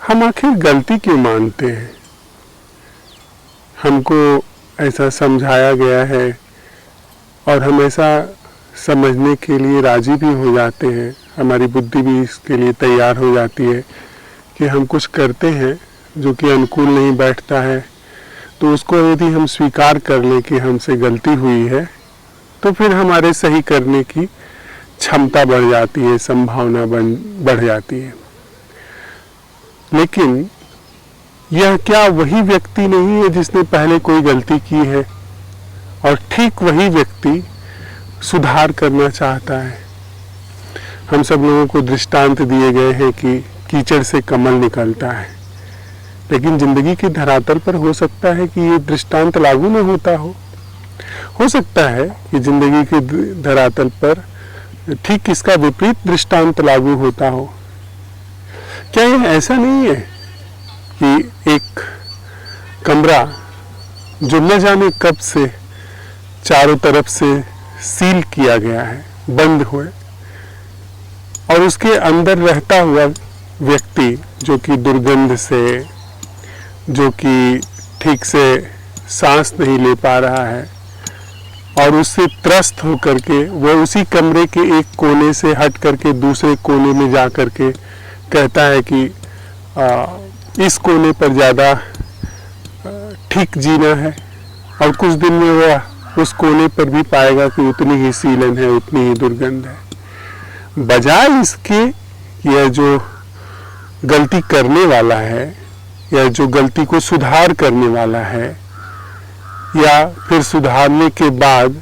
हम आखिर गलती क्यों मानते हैं? हमको ऐसा समझाया गया है और हम ऐसा समझने के लिए राजी भी हो जाते हैं, हमारी बुद्धि भी इसके लिए तैयार हो जाती है कि हम कुछ करते हैं जो कि अनुकूल नहीं बैठता है, तो उसको यदि हम स्वीकार कर लें कि हमसे गलती हुई है तो फिर हमारे सही करने की क्षमता बढ़ जाती है, संभावना बढ़ जाती है। लेकिन यह क्या वही व्यक्ति नहीं है जिसने पहले कोई गलती की है और ठीक वही व्यक्ति सुधार करना चाहता है? हम सब लोगों को दृष्टांत दिए गए हैं कि कीचड़ से कमल निकलता है, लेकिन जिंदगी की धरातल पर हो सकता है कि ये दृष्टांत लागू न होता हो सकता है कि जिंदगी की धरातल पर ठीक इसका विपरीत दृष्टांत लागू होता हो। क्या यह ऐसा नहीं है कि एक कमरा जो न जाने कब से चारों तरफ से सील किया गया है, बंद हुए, और उसके अंदर रहता हुआ व्यक्ति जो कि दुर्गंध से, जो कि ठीक से सांस नहीं ले पा रहा है और उससे त्रस्त होकर के वह उसी कमरे के एक कोने से हट करके दूसरे कोने में जा करके कहता है कि इस कोने पर ज़्यादा ठीक जीना है, और कुछ दिन में वह उस कोने पर भी पाएगा कि उतनी ही सीलन है, उतनी ही दुर्गंध है। बजाय इसके यह जो गलती करने वाला है या जो गलती को सुधार करने वाला है या फिर सुधारने के बाद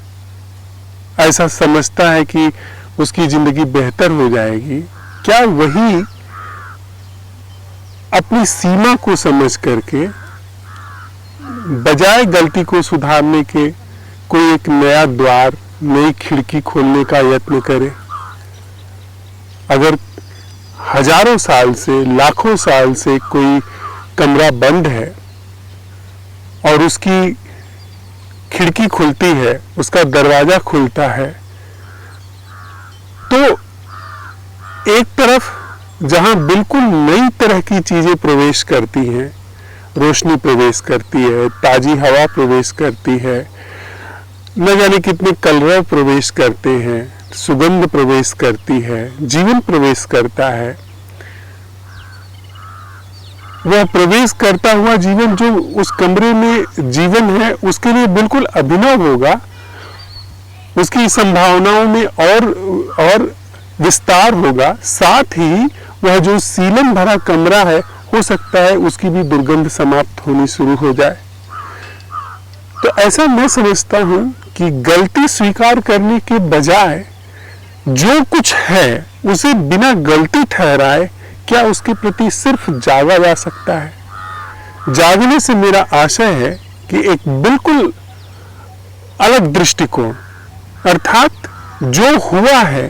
ऐसा समझता है कि उसकी जिंदगी बेहतर हो जाएगी, क्या वही अपनी सीमा को समझ करके बजाय गलती को सुधारने के कोई एक नया द्वार, नई खिड़की खोलने का यत्न करे? अगर हजारों साल से, लाखों साल से कोई कमरा बंद है और उसकी खिड़की खुलती है, उसका दरवाजा खुलता है, तो एक तरफ जहां बिल्कुल नई तरह की चीजें प्रवेश करती हैं, रोशनी प्रवेश करती है, ताजी हवा प्रवेश करती है, न जाने कितने कलरव प्रवेश करते हैं, सुगंध प्रवेश करती है, जीवन प्रवेश करता है, वह प्रवेश करता हुआ जीवन जो उस कमरे में जीवन है उसके लिए बिल्कुल अभिनव होगा, उसकी संभावनाओं में और विस्तार होगा। साथ ही वह जो सीलन भरा कमरा है, हो सकता है उसकी भी दुर्गंध समाप्त होनी शुरू हो जाए। तो ऐसा मैं समझता हूं कि गलती स्वीकार करने के बजाय जो कुछ है उसे बिना गलती ठहराए क्या उसके प्रति सिर्फ जागा जा सकता है? जागने से मेरा आशय है कि एक बिल्कुल अलग दृष्टिकोण, अर्थात जो हुआ है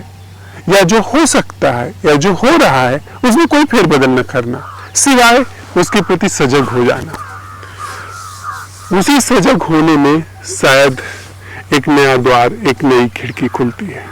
या जो हो सकता है या जो हो रहा है उसमें कोई फेरबदल न करना, सिवाय उसके प्रति सजग हो जाना। उसी सजग होने में शायद एक नया द्वार, एक नई खिड़की खुलती है।